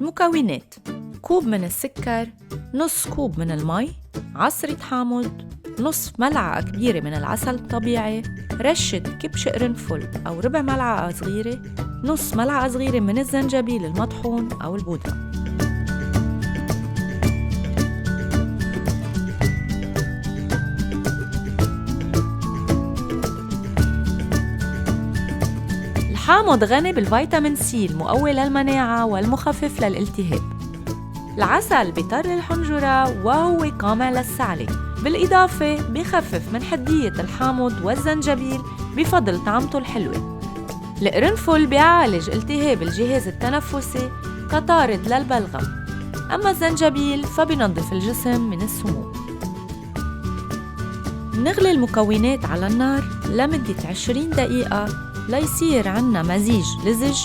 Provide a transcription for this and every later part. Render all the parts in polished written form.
المكونات: كوب من السكر، نص كوب من المي، عصرة حامض، نص ملعقة كبيرة من العسل الطبيعي، رشة كبش قرنفل أو ربع ملعقة صغيرة، نص ملعقة صغيرة من الزنجبيل المطحون أو البودرة. الحامض غني بالفيتامين سي المقوي للمناعة والمخفف للالتهاب. العسل بيطر الحنجرة وهو قامع للسعلة، بالإضافة بيخفف من حدية الحامض والزنجبيل بفضل طعمته الحلوة. القرنفل بيعالج التهاب الجهاز التنفسي كطارد للبلغم، أما الزنجبيل فبينظف الجسم من السموم. نغلي المكونات على النار لمدة 20 دقيقة ليصير عنا مزيج لزج.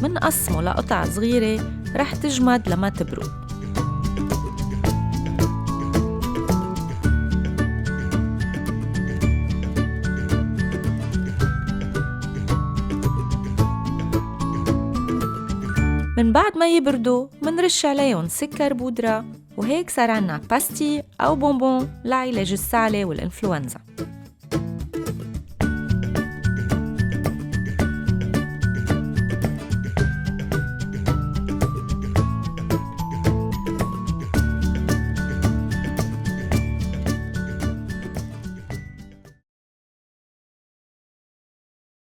منقسمه لقطع صغيرة رح تجمد لما تبرد. من بعد ما يبردوا منرش عليهم سكر بودرة، وهيك صار عنا باستي أو بونبون لعلاج السعلة والإنفلونزا.